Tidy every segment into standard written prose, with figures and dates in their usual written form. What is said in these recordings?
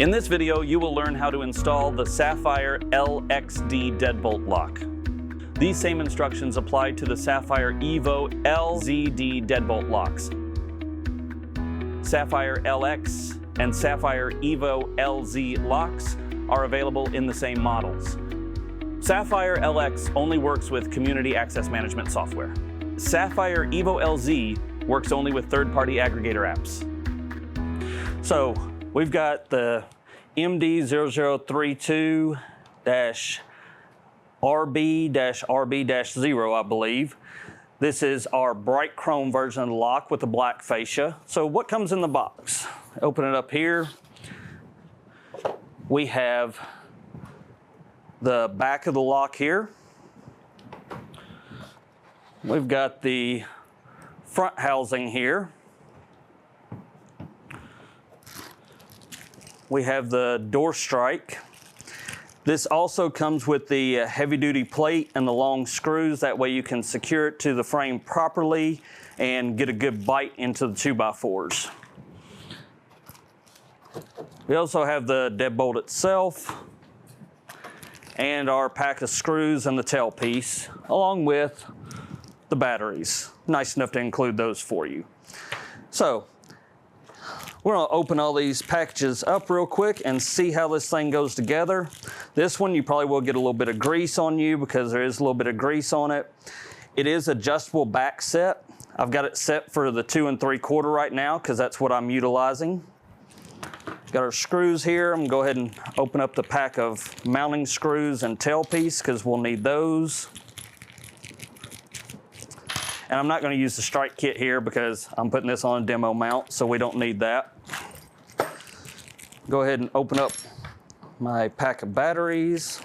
In this video, you will learn how to install the Saffire LX-D deadbolt lock. These same instructions apply to the Saffire EVO LZ-D deadbolt locks. Saffire LX and Saffire EVO LZ locks are available in the same models. Saffire LX only works with community access management software. Saffire EVO LZ works only with third-party aggregator apps. So we've got the MD0032-RB-RB-0, I believe. This is our bright chrome version of the lock with the black fascia. So what comes in the box? Open it up here. We have the back of the lock here. We've got the front housing here. We have the door strike. This also comes with the heavy-duty plate and the long screws. That way you can secure it to the frame properly and get a good bite into the 2x4s. We also have the deadbolt itself and our pack of screws and the tailpiece, along with the batteries. Nice enough to include those for you. So we're gonna open all these packages up real quick and see how this thing goes together. This one you probably will get a little bit of grease on you because there is a little bit of grease on it. It is adjustable back set. I've got it set for the 2 3/4 right now because that's what I'm utilizing. Got our screws here. I'm gonna go ahead and open up the pack of mounting screws and tailpiece because we'll need those. And I'm not going to use the strike kit here because I'm putting this on a demo mount, so we don't need that. Go ahead and open up my pack of batteries.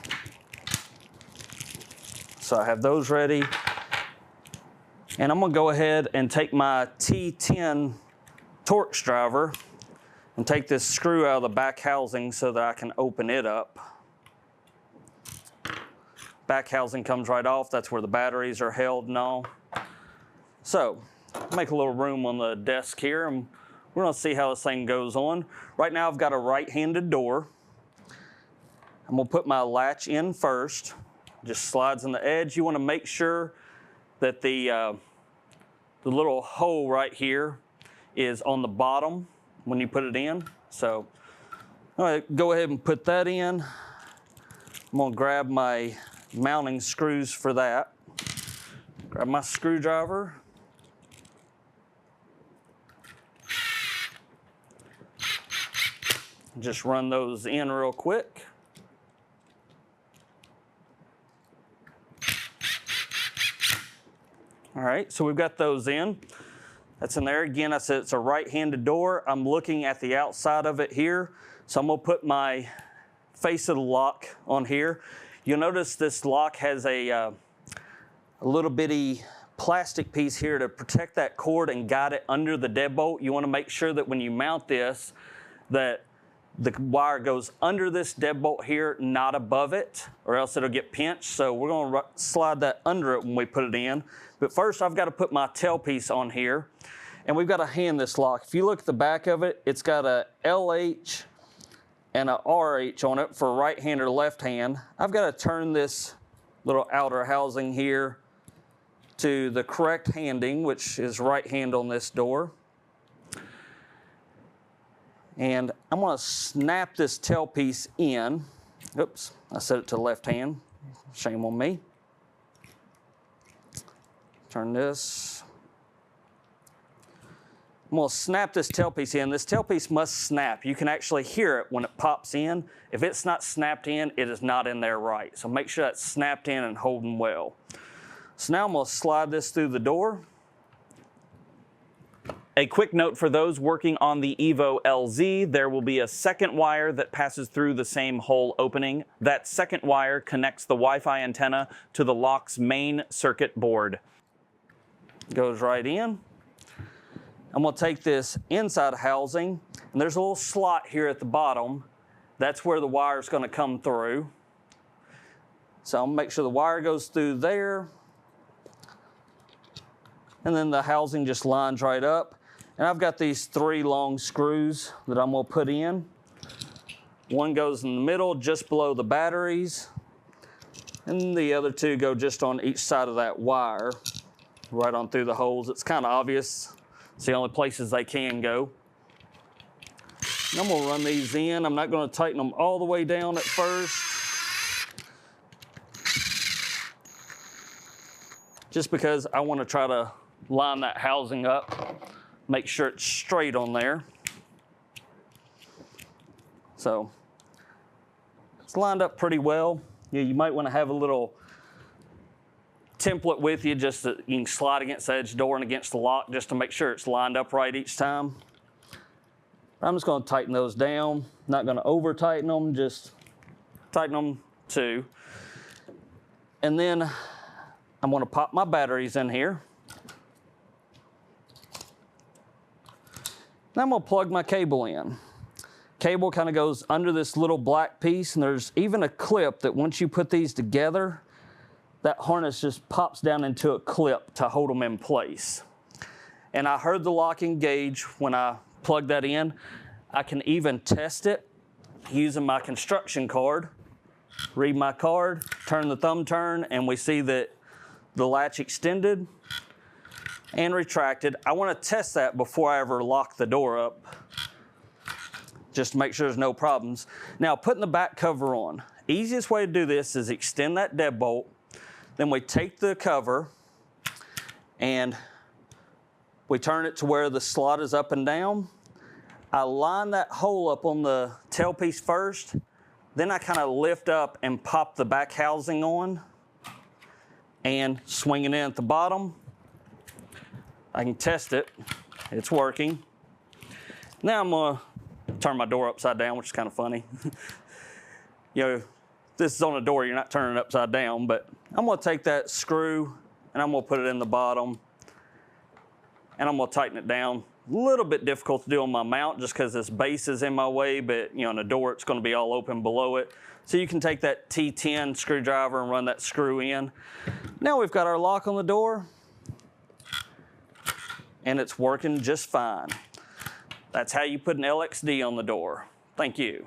So I have those ready. And I'm going to go ahead and take my T10 Torx driver and take this screw out of the back housing so that I can open it up. Back housing comes right off. That's where the batteries are held and all. So, make a little room on the desk here, and we're gonna see how this thing goes on. Right now I've got a right-handed door. I'm gonna put my latch in first. Just slides in the edge. You wanna make sure that the little hole right here is on the bottom when you put it in. So, all right, go ahead and put that in. I'm gonna grab my mounting screws for that. Grab my screwdriver. Just run those in real quick. All right, so we've got those in. That's in there. Again, I said it's a right-handed door. I'm looking at the outside of it here. So I'm gonna put my face of the lock on here. You'll notice this lock has a little bitty plastic piece here to protect that cord and guide it under the deadbolt. You wanna make sure that when you mount this, that the wire goes under this deadbolt here, not above it, or else it'll get pinched. So we're gonna slide that under it when we put it in. But first I've gotta put my tailpiece on here, and we've gotta hand this lock. If you look at the back of it, it's got a LH and a RH on it for right hand or left hand. I've gotta turn this little outer housing here to the correct handing, which is right hand on this door. And I'm gonna snap this tailpiece in. Oops, I set it to the left hand. Shame on me. Turn this. I'm gonna snap this tailpiece in. This tailpiece must snap. You can actually hear it when it pops in. If it's not snapped in, it is not in there right. So make sure that's snapped in and holding well. So now I'm gonna slide this through the door. A quick note for those working on the EVO LZ, there will be a second wire that passes through the same hole opening. That second wire connects the Wi-Fi antenna to the lock's main circuit board. Goes right in. I'm gonna take this inside housing, and there's a little slot here at the bottom. That's where the wire is gonna come through. So I'll make sure the wire goes through there. And then the housing just lines right up. And I've got these 3 long screws that I'm gonna put in. One goes in the middle, just below the batteries, and the other two go just on each side of that wire, right on through the holes. It's kind of obvious. It's the only places they can go. And I'm gonna run these in. I'm not gonna tighten them all the way down at first, just because I want to try to line that housing up, make sure it's straight on there. So it's lined up pretty well. You might want to have a little template with you, just that you can slide against the edge door and against the lock, just to make sure it's lined up right each time. I'm just going to tighten those down. Not going to over tighten them, just tighten them too. And then I'm going to pop my batteries in here. Now I'm going to plug my cable in. Cable kind of goes under this little black piece, and there's even a clip that once you put these together, that harness just pops down into a clip to hold them in place. And I heard the locking gauge when I plugged that in. I can even test it using my construction card. Read my card, turn the thumb turn, and we see that the latch extended and retracted. I want to test that before I ever lock the door up, just to make sure there's no problems. Now, putting the back cover on. Easiest way to do this is extend that deadbolt. Then we take the cover and we turn it to where the slot is up and down. I line that hole up on the tailpiece first. Then I kind of lift up and pop the back housing on and swing it in at the bottom. I can test it. It's working. Now I'm gonna turn my door upside down, which is kind of funny. You know, this is on a door, you're not turning it upside down, but I'm gonna take that screw and I'm gonna put it in the bottom and I'm gonna tighten it down. A little bit difficult to do on my mount just because this base is in my way, but you know, on the door it's gonna be all open below it. So you can take that T10 screwdriver and run that screw in. Now we've got our lock on the door and it's working just fine. That's how you put an LX-D on the door. Thank you.